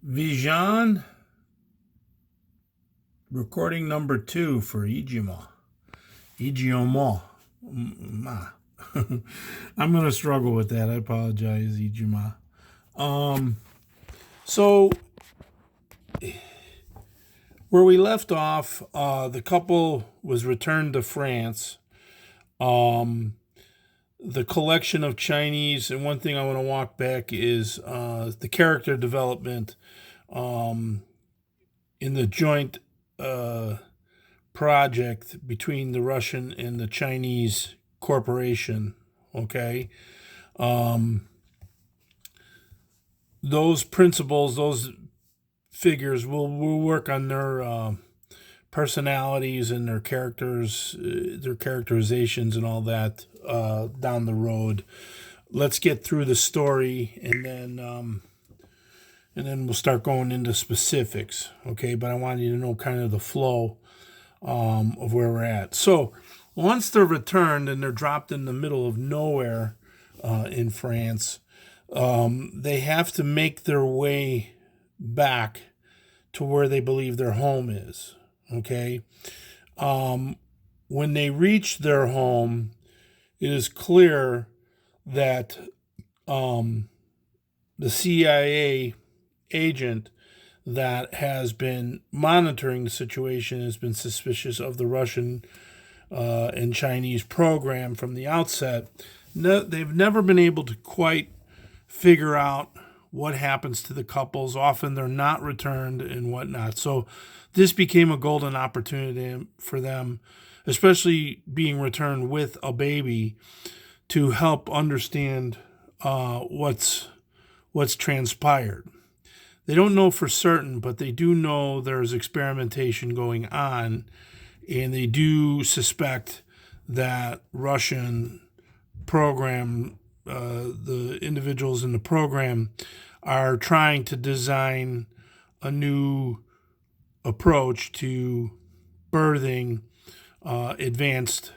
Vijun, recording number 2 for Ijima. Ijiomo. I'm going to struggle with that. I apologize, Ijima. So, where we left off, the couple was returned to France. The collection of Chinese, and one thing I want to walk back is the character development in the joint project between the Russian and the Chinese corporation. Okay. Those principles, those figures will work on their personalities and their characters, their characterizations and all that down the road. Let's get through the story and then we'll start going into specifics. Okay, but I wanted you to know kind of the flow of where we're at. So once they're returned and they're dropped in the middle of nowhere in France, they have to make their way back to where they believe their home is. Okay. When they reach their home, it is clear that the CIA agent that has been monitoring the situation has been suspicious of the Russian and Chinese program from the outset. No, they've never been able to quite figure out what happens to the couples. Often they're not returned and whatnot. So this became a golden opportunity for them, especially being returned with a baby, to help understand what's transpired. They don't know for certain, but they do know there's experimentation going on, and they do suspect that Russian program, the individuals in the program, are trying to design a new approach to birthing advanced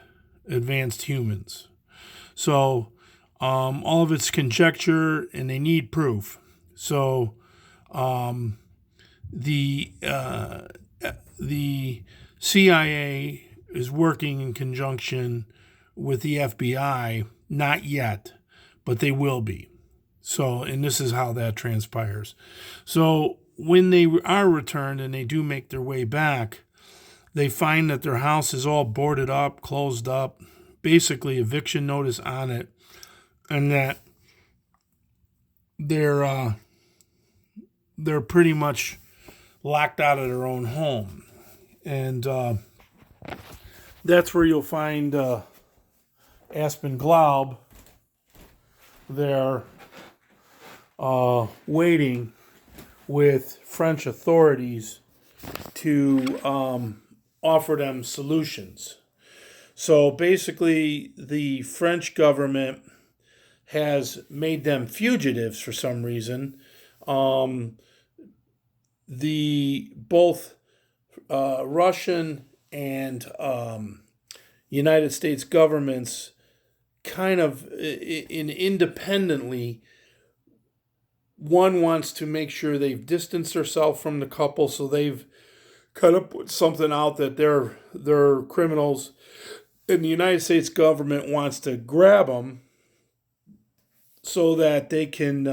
humans. So all of it's conjecture, and they need proof. So the CIA is working in conjunction with the FBI. Not yet, but they will be. So, and this is how that transpires. So when they are returned and they do make their way back, they find that their house is all boarded up, closed up, basically eviction notice on it, and that they're pretty much locked out of their own home. And that's where you'll find Aspen Glaub there waiting with French authorities to offer them solutions. So basically, the French government has made them fugitives for some reason. The both Russian and United States governments kind of independently, one wants to make sure they've distanced themselves from the couple, so they've kind of put something out that they're criminals, and the United States government wants to grab them so that they can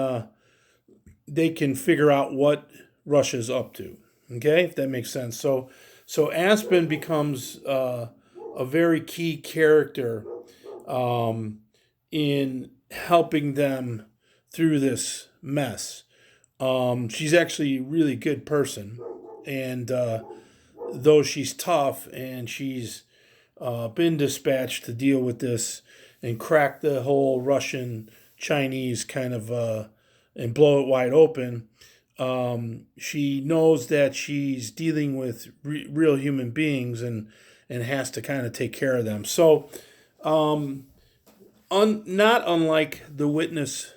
figure out what Russia's up to. Okay, if that makes sense. So Aspen becomes a very key character in helping them through this mess. She's actually a really good person, and though she's tough and she's been dispatched to deal with this and crack the whole Russian Chinese kind of and blow it wide open, she knows that she's dealing with real human beings and has to kind of take care of them. So not unlike the witness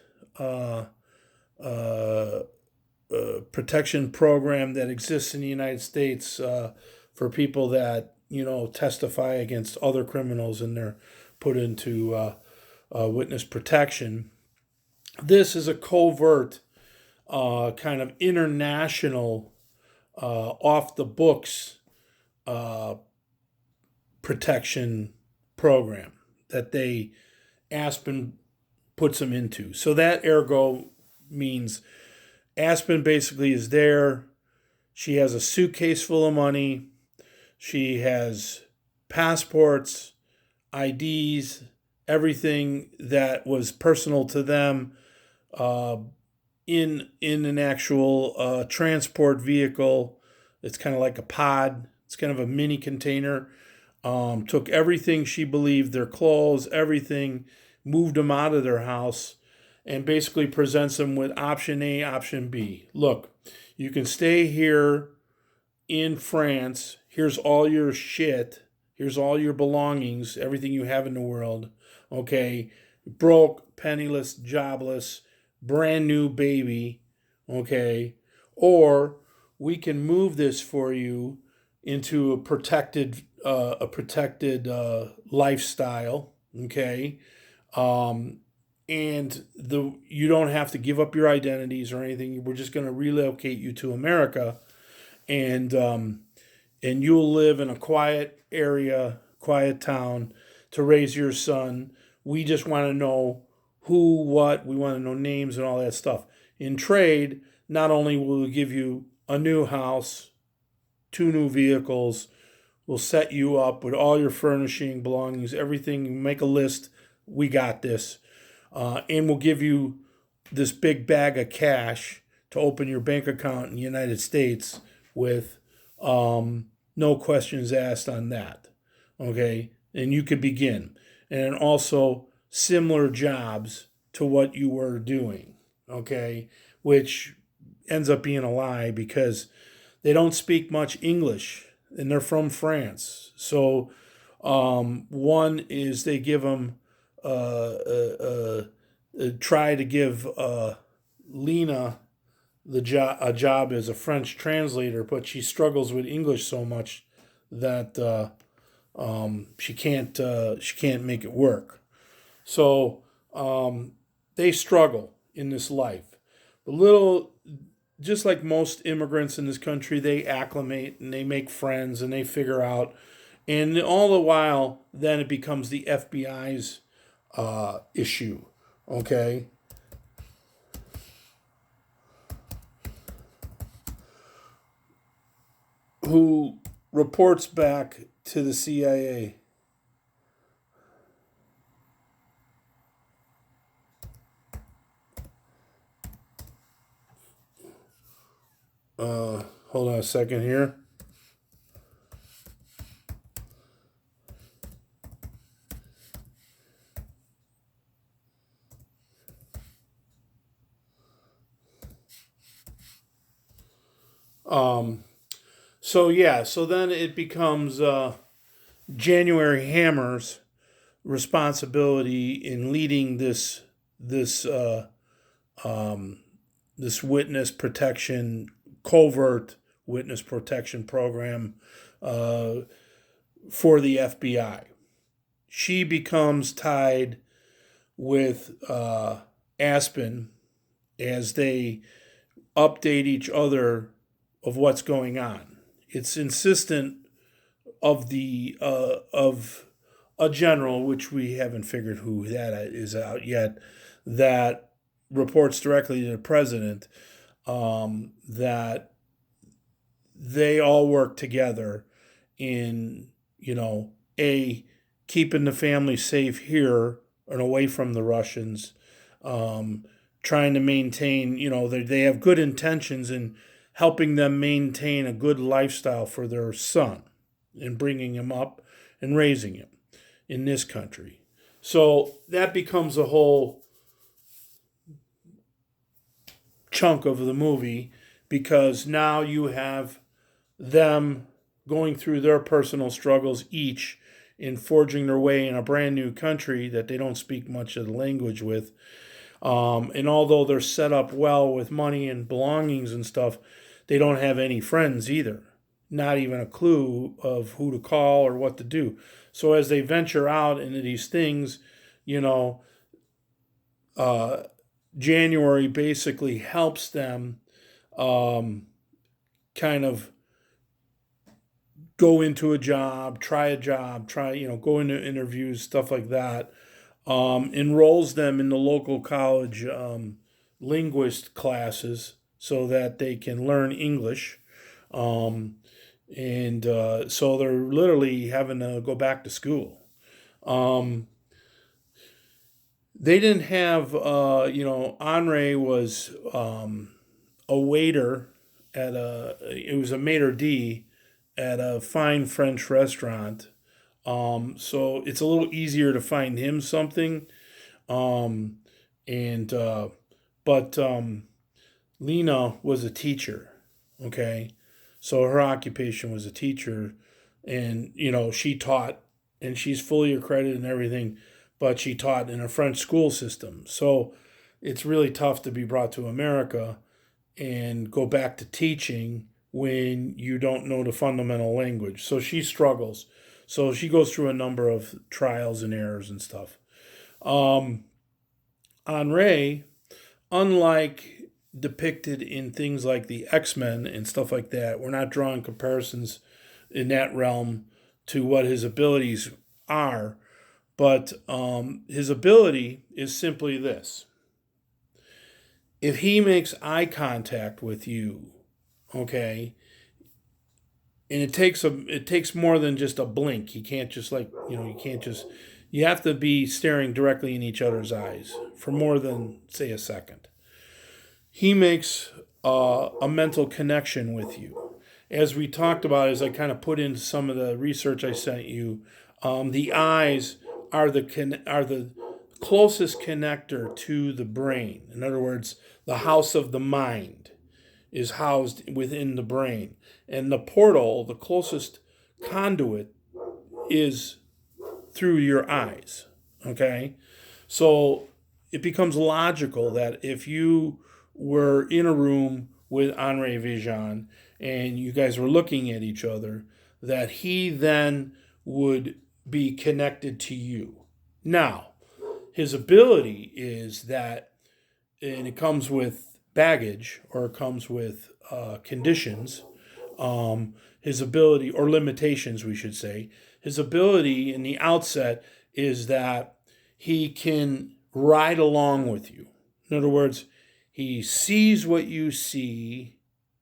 protection program that exists in the United States for people that testify against other criminals and they're put into witness protection. This is a covert kind of international, off the books uh, protection program that Aspen puts them into. So that ergo means Aspen basically is there. She has a suitcase full of money. She has passports, IDs, everything that was personal to them, uh, in an actual transport vehicle. It's kind of like a pod. It's kind of a mini container. Took everything she believed, their clothes, everything, moved them out of their house, and basically presents them with option A, option B. Look, you can stay here in France. Here's all your shit. Here's all your belongings, everything you have in the world. Okay, broke, penniless, jobless, brand new baby. Okay, or we can move this for you into a protected lifestyle. Okay, and you don't have to give up your identities or anything. We're just going to relocate you to America, and you'll live in a quiet area, quiet town to raise your son. We just want to know who, what, we want to know names and all that stuff. In trade, not only will we give you a new house, 2 new vehicles, we'll set you up with all your furnishing, belongings, everything. Make a list. We got this. And we'll give you this big bag of cash to open your bank account in the United States with, no questions asked on that. Okay? And you could begin. And also similar jobs to what you were doing. Okay? Which ends up being a lie because they don't speak much English and they're from France. So, one is they give them, try to give Lena a job as a French translator, but she struggles with English so much that she can't make it work. So they struggle in this life. Just like most immigrants in this country, they acclimate and they make friends and they figure out, and all the while, then it becomes the FBI's issue. Okay. Who reports back to the CIA. Hold on a second here. So then it becomes January Hammer's responsibility in leading this witness protection, covert witness protection program for the FBI. She becomes tied with Aspen as they update each other of what's going on. It's insistent of a general, which we haven't figured who that is out yet, that reports directly to the president, that they all work together in, keeping the family safe here and away from the Russians, trying to maintain, they have good intentions in helping them maintain a good lifestyle for their son and bringing him up and raising him in this country. So that becomes a whole chunk of the movie because now you have them going through their personal struggles each in forging their way in a brand new country that they don't speak much of the language with. And although they're set up well with money and belongings and stuff, they don't have any friends either. Not even a clue of who to call or what to do. So as they venture out into these things, January basically helps them um, kind of go into a job, go into interviews, stuff like that. Enrolls them in the local college linguist classes so that they can learn English. Um, and so they're literally having to go back to school. Um, they didn't have, Henri was a waiter it was a maitre d' at a fine French restaurant. So it's a little easier to find him something. Um, and but Lena was a teacher. Okay, so her occupation was a teacher, and she taught, and she's fully accredited and everything, but she taught in a French school system. So it's really tough to be brought to America and go back to teaching when you don't know the fundamental language. So she struggles. So she goes through a number of trials and errors and stuff. Um, Henri, unlike depicted in things like the X-Men and stuff like that, we're not drawing comparisons in that realm to what his abilities are, but his ability is simply this. If he makes eye contact with you, okay, and it takes more than just a blink. You can't just you have to be staring directly in each other's eyes for more than say a second. He makes a mental connection with you. As we talked about, as I kind of put into some of the research I sent you, the eyes are the closest connector to the brain. In other words, the house of the mind is housed within the brain. And the portal, the closest conduit, is through your eyes. Okay? So it becomes logical that if you were in a room with Henri Vijun and you guys were looking at each other, that he then would be connected to you. Now, his ability is that, and it comes with baggage or it comes with conditions, his ability, or limitations, we should say, his ability in the outset is that he can ride along with you. In other words, he sees what you see,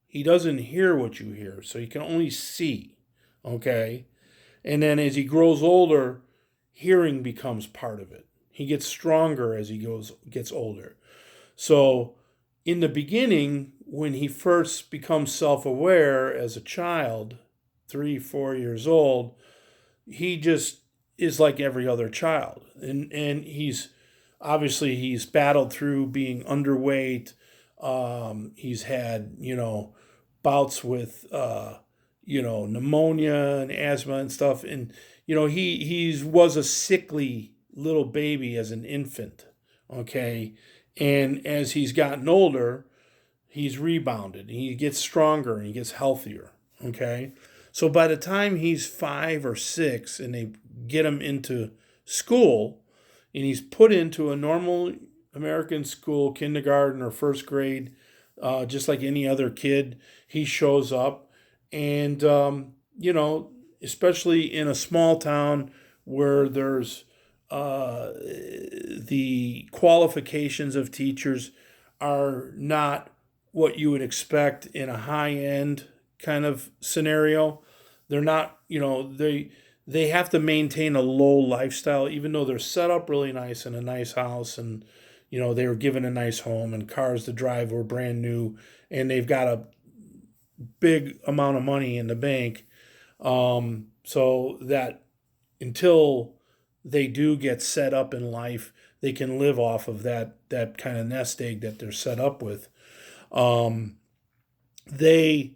he doesn't hear what you hear, so he can only see, okay? And then as he grows older, hearing becomes part of it. He gets stronger as he gets older. So in the beginning, when he first becomes self-aware as a child, 3, 4 years old, he just is like every other child. And he's battled through being underweight. He's had, bouts with, pneumonia and asthma and stuff. And, he was a sickly little baby as an infant. Okay. And as he's gotten older, he's rebounded. He gets stronger and he gets healthier. Okay. So by the time he's 5 or 6 and they get him into school and he's put into a normal American school, kindergarten or first grade, just like any other kid, he shows up. And, especially in a small town where there's the qualifications of teachers are not what you would expect in a high-end kind of scenario. They're not, they have to maintain a low lifestyle, even though they're set up really nice in a nice house, and they were given a nice home and cars to drive were brand new, and they've got a big amount of money in the bank, so that until they do get set up in life, they can live off of that kind of nest egg that they're set up with. They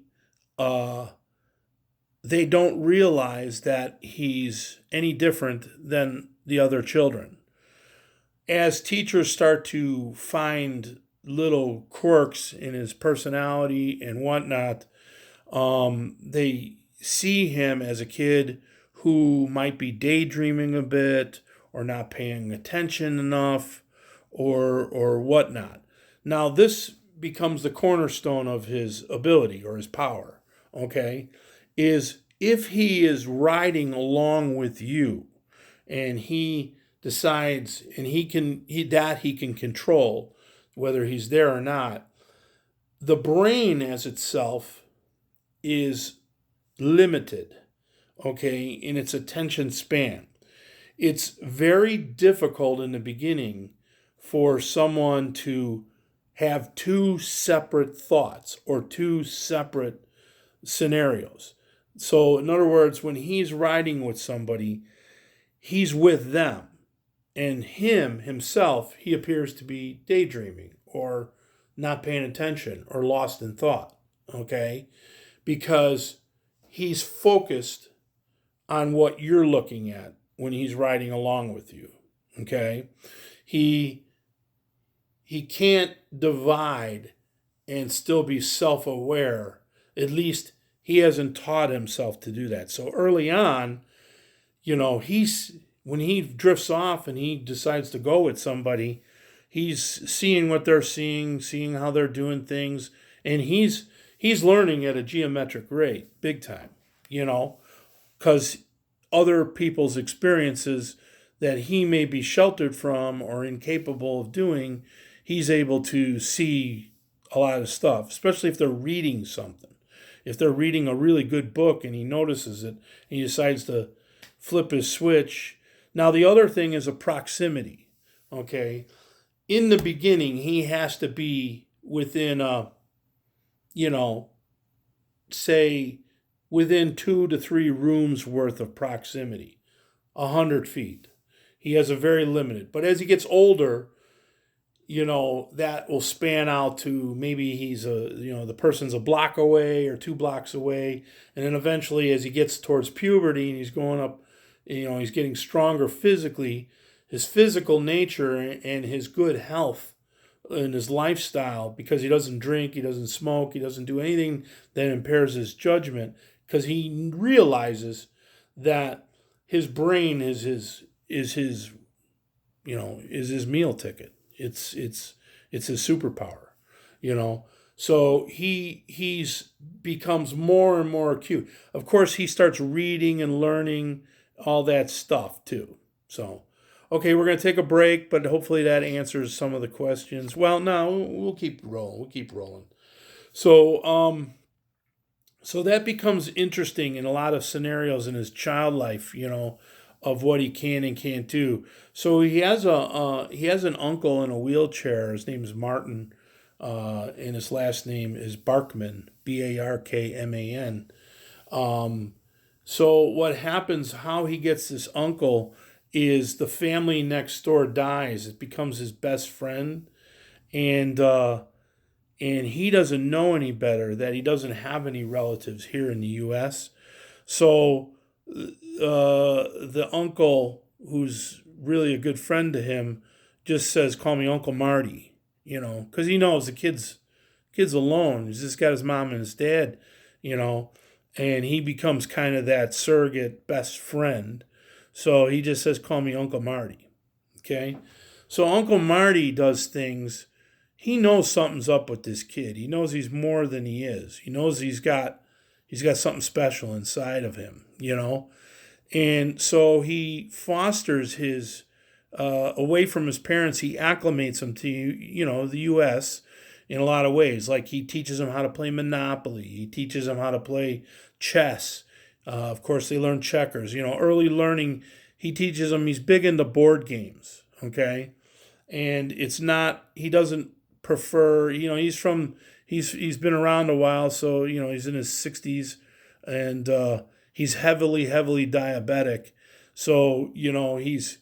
they don't realize that he's any different than the other children. As teachers start to find little quirks in his personality and whatnot, they see him as a kid who might be daydreaming a bit or not paying attention enough or whatnot. Now, this becomes the cornerstone of his ability or his power, okay? Is if he is riding along with you and he decides and he can control whether he's there or not, the brain as itself is limited, okay, in its attention span. It's very difficult in the beginning for someone to have two separate thoughts or two separate scenarios. So, in other words, when he's riding with somebody, he's with them. And himself, he appears to be daydreaming or not paying attention or lost in thought, okay? Because he's focused on what you're looking at when he's riding along with you, okay? He can't divide and still be self-aware. At least he hasn't taught himself to do that. So early on, when he drifts off and he decides to go with somebody, he's seeing what they're seeing how they're doing things, and he's learning at a geometric rate, big time, because other people's experiences that he may be sheltered from or incapable of doing, he's able to see a lot of stuff, especially if they're reading something. If they're reading a really good book and he notices it and he decides to flip his switch. Now, the other thing is a proximity, okay? In the beginning, he has to be within say within 2 to 3 rooms worth of proximity, 100 feet. He has a very limited. But as he gets older, that will span out to maybe the person's a block away or 2 blocks away. And then eventually as he gets towards puberty and he's going up, he's getting stronger physically, his physical nature and his good health and his lifestyle, because he doesn't drink, he doesn't smoke, he doesn't do anything that impairs his judgment, because he realizes that his brain is his meal ticket. It's his superpower, So he's becomes more and more acute. Of course, he starts reading and learning all that stuff too. So, okay, we're going to take a break, but hopefully that answers some of the questions. Well, no, we'll keep rolling. So, so that becomes interesting in a lot of scenarios in his child life, of what he can and can't do. So he has an uncle in a wheelchair. His name is Martin, and his last name is Barkman, Barkman. So what happens, how he gets this uncle, is the family next door dies. It becomes his best friend, and he doesn't know any better that he doesn't have any relatives here in the U.S. So the uncle, who's really a good friend to him, just says, "Call me Uncle Marty," because he knows the kid's alone. He's just got his mom and his dad, and he becomes kind of that surrogate best friend. So he just says, "Call me Uncle Marty." Okay? So Uncle Marty does things. He knows something's up with this kid. He knows he's more than he is. He knows he's got something special inside of him, And so he fosters his, away from his parents, he acclimates him to, the U.S. in a lot of ways. Like he teaches him how to play Monopoly. He teaches him how to play chess. Of course, they learn checkers. Early learning, he teaches them. He's big into board games, okay? And he doesn't prefer, he's been around a while, so, he's in his 60s, and he's heavily diabetic. So, he's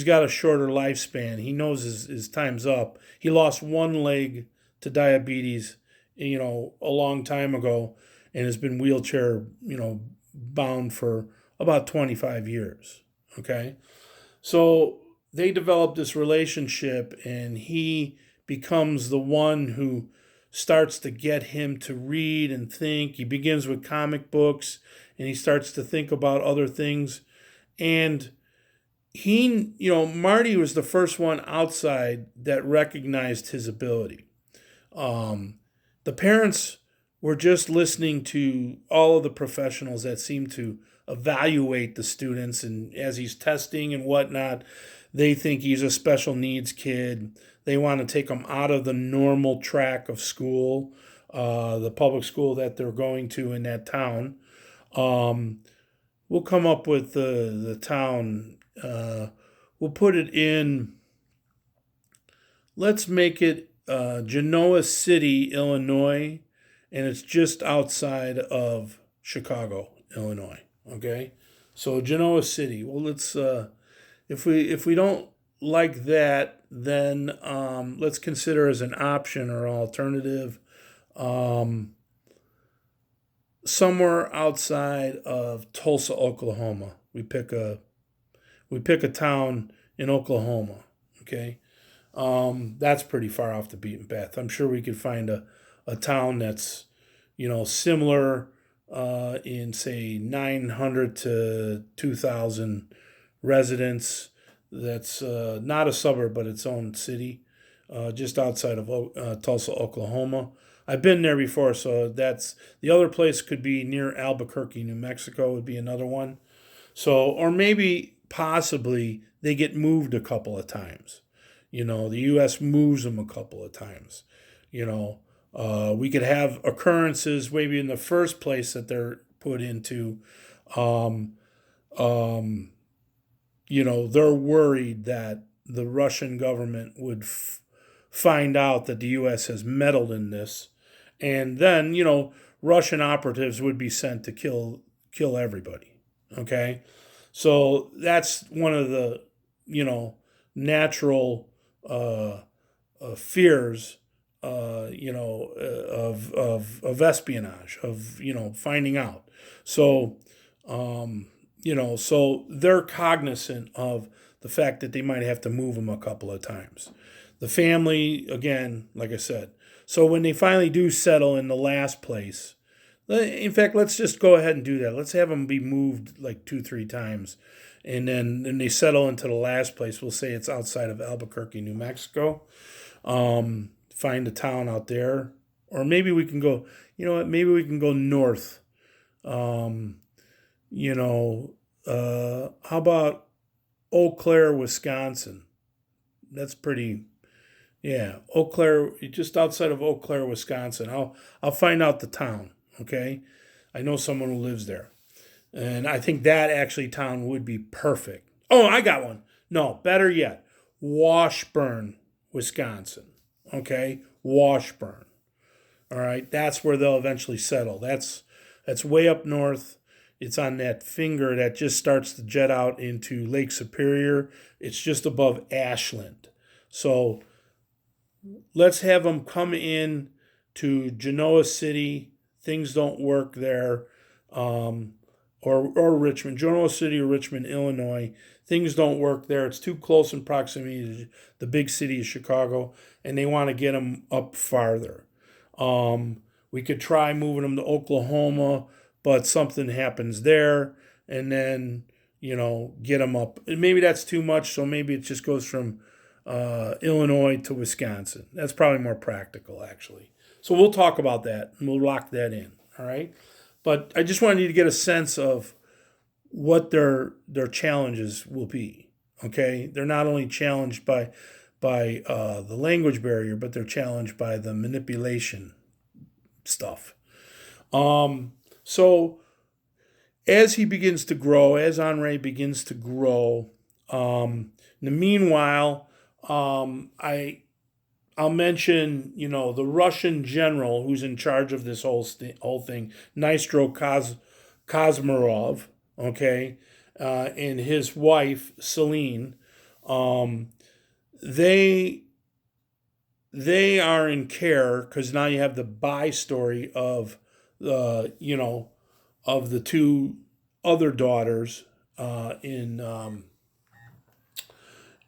got a shorter lifespan. He knows his time's up. He lost one leg to diabetes, a long time ago, and has been wheelchair, bound for about 25 years. Okay. So they develop this relationship, and he becomes the one who starts to get him to read and think. He begins with comic books, and he starts to think about other things. And Marty was the first one outside that recognized his ability. The parents were just listening to all of the professionals that seem to evaluate the students, and as he's testing and whatnot, they think he's a special needs kid. They want to take him out of the normal track of school, the public school that they're going to in that town. Um, we'll come up with the town. We'll put it in. Let's make it Genoa City, Illinois, and it's just outside of Chicago, Illinois. Okay, so Genoa City. Well, let's if we don't like that, then let's consider as an option or alternative um, somewhere outside of Tulsa, Oklahoma. We pick a town in Oklahoma. Okay, that's pretty far off the beaten path. I'm sure we could find a town that's similar in say 900 to 2,000 residents. That's not a suburb, but its own city, just outside of Tulsa, Oklahoma. I've been there before, so that's the other place. Could be near Albuquerque, New Mexico, would be another one. So, or maybe possibly they get moved a couple of times. The U.S. moves them a couple of times. We could have occurrences maybe in the first place that they're put into. Um, um, they're worried that the Russian government would find out that the U.S. has meddled in this, and then Russian operatives would be sent to kill everybody. Okay, so that's one of the natural fears of espionage, of finding out. So so they're cognizant of the fact that they might have to move them a couple of times. The family, again, like I said. So when they finally do settle in the last place, in fact, let's just go ahead and do that. Let's have them be moved like 2-3 times. And then they settle into the last place. We'll say it's outside of Albuquerque, New Mexico. Find a town out there. Or maybe we can go, maybe we can go north. How about Eau Claire, Wisconsin? That's pretty, yeah. Eau Claire, just outside of Eau Claire, Wisconsin. I'll find out the town. Okay, I know someone who lives there, and I think that actually town would be perfect. Oh, I got one. No, better yet, Washburn, Wisconsin. Okay, Washburn. All right, that's where they'll eventually settle. That's way up north. It's on that finger that just starts to jet out into Lake Superior. It's just above Ashland. So let's have them come in to Genoa City. Things don't work there. Or Richmond, Genoa City or Richmond, Illinois. Things don't work there. It's too close in proximity to the big city of Chicago, and they want to get them up farther. We could try moving them to Oklahoma, but something happens there, and then get them up. And maybe that's too much, so maybe it just goes from Illinois to Wisconsin. That's probably more practical, actually. So we'll talk about that, and we'll lock that in. All right. But I just wanted you to get a sense of what their challenges will be. Okay, they're not only challenged by the language barrier, but they're challenged by the manipulation stuff. So as he begins to grow, as Henri begins to grow, in the meanwhile, I'll mention, the Russian general who's in charge of this whole thing, Nystro Kazmarov, okay, and his wife Celine. They are in care because now you have the bi story of the of the two other daughters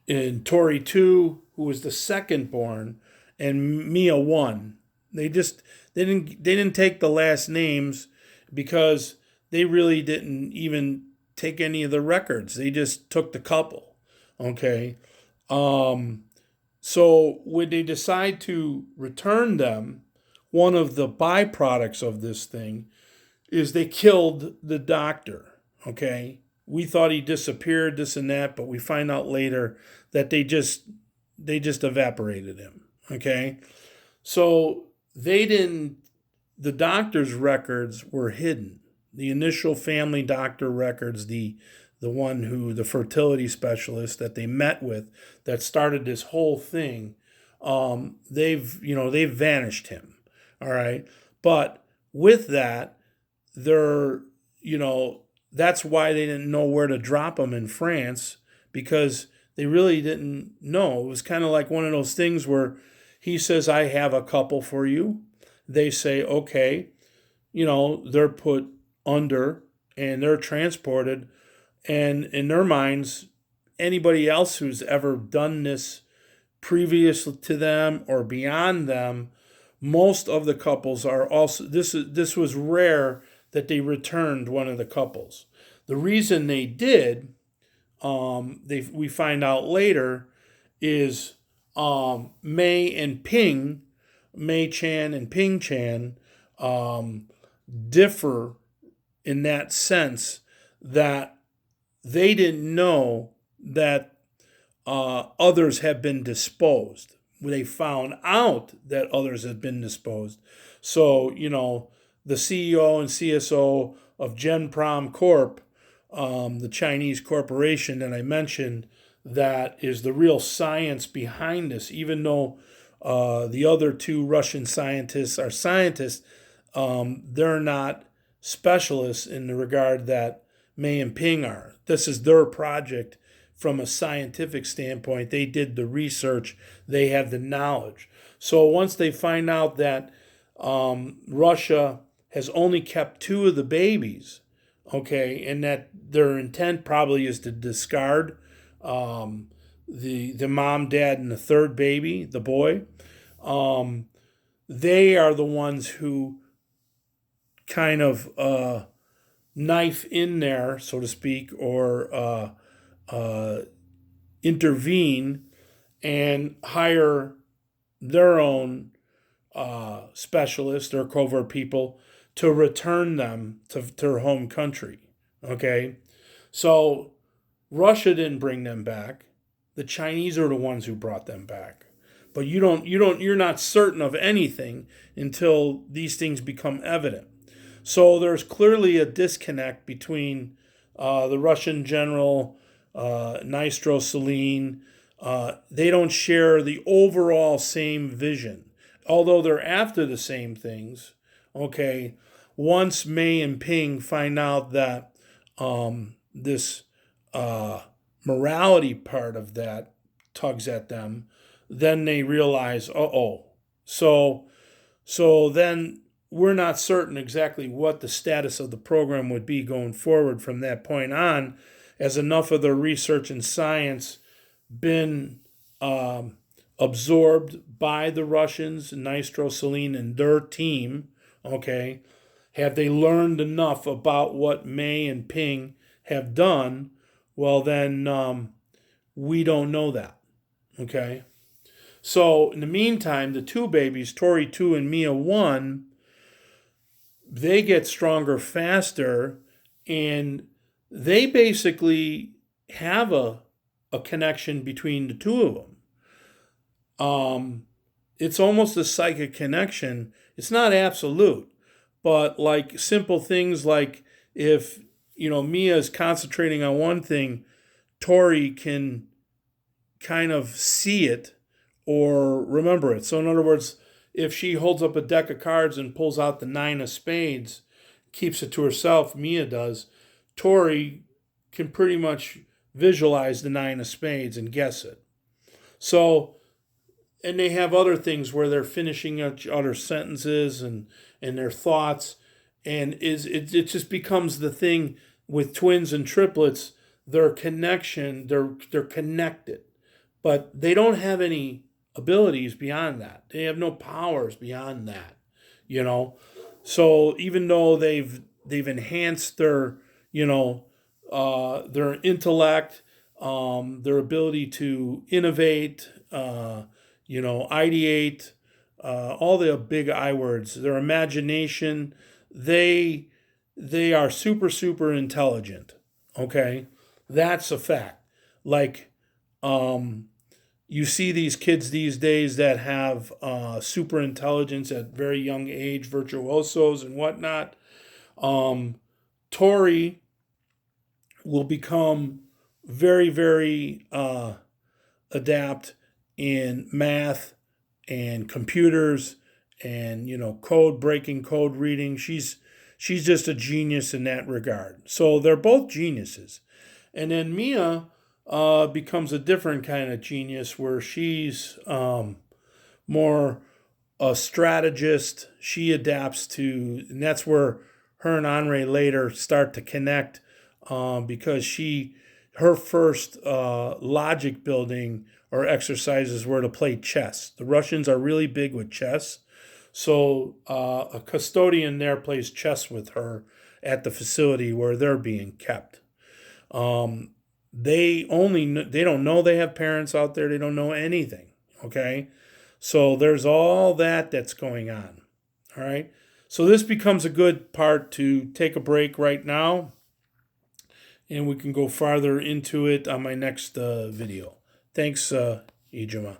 in Tori 2, who was the second born, and Mia 1. They didn't take the last names because they really didn't even take any of the records. They just took the couple. Okay. So when they decide to return them, one of the byproducts of this thing is they killed the doctor. Okay, we thought he disappeared, this and that, but we find out later that they just evaporated him. Okay, so they didn't. The doctor's records were hidden. The initial family doctor records, the fertility specialist that they met with that started this whole thing, they've vanished him. All right, but with that, they're you know that's why they didn't know where to drop him in France, because they really didn't know. It was kind of like one of those things where he says, I have a couple for you. They say, okay. They're put under and they're transported. And in their minds, anybody else who's ever done this previous to them or beyond them, most of the couples are also, this was rare that they returned one of the couples. The reason they did, we find out later, is Mei Chan and Ping Chan, differ in that sense that they didn't know that others have been disposed. They found out that others had been disposed. So, the CEO and CSO of Genprom Corp, the Chinese corporation that I mentioned, that is the real science behind this, even though the other two Russian scientists are scientists, they're not specialists in the regard that Mei and Ping are. This is their project from a scientific standpoint. They did the research, they have the knowledge. So once they find out that Russia has only kept two of the babies, okay, and that their intent probably is to discard the mom, dad, and the third baby, the boy, they are the ones who kind of knife in there, so to speak, or intervene and hire their own specialists or covert people to return them to their home country. Okay, so Russia didn't bring them back. The Chinese are the ones who brought them back. But you're not certain of anything until these things become evident. So there's clearly a disconnect between the Russian general, Nistro they don't share the overall same vision. Although they're after the same things, okay, once Mei and Ping find out that this morality part of that tugs at them, then they realize, So then we're not certain exactly what the status of the program would be going forward from that point on, as enough of the research and science been absorbed by the Russians, Nistro and their team, okay? Have they learned enough about what Mei and Ping have done? Well, then we don't know that, okay? So in the meantime, the two babies, Tori 2 and Mia 1, they get stronger faster, and they basically have a connection between the two of them. It's almost a psychic connection. It's not absolute, but like simple things like if Mia is concentrating on one thing, Tori can kind of see it or remember it. So in other words, if she holds up a deck of cards and pulls out the 9 of spades, keeps it to herself, Mia does, Tori can pretty much visualize the 9 of spades and guess it. So, and they have other things where they're finishing each other's sentences and their thoughts, and it just becomes the thing with twins and triplets. Their connection, they're connected, but they don't have any abilities beyond that. They have no powers beyond that, So even though they've enhanced their intellect, their ability to innovate, ideate, all the big I words, their imagination, they are super, super intelligent. Okay? That's a fact. Like, you see these kids these days that have super intelligence at very young age, virtuosos and whatnot. Tori will become very, very adept in math and computers and code breaking, code reading. She's just a genius in that regard. So they're both geniuses. And then Mia becomes a different kind of genius where she's more a strategist. She adapts to, and that's where her and Henri later start to connect because her first logic building or exercises were to play chess. The Russians are really big with chess. So a custodian there plays chess with her at the facility where they're being kept. They don't know they have parents out there. They don't know anything. Okay, so there's all that's going on. All right, so this becomes a good part to take a break right now, and we can go farther into it on my next video. Thanks, Ijima.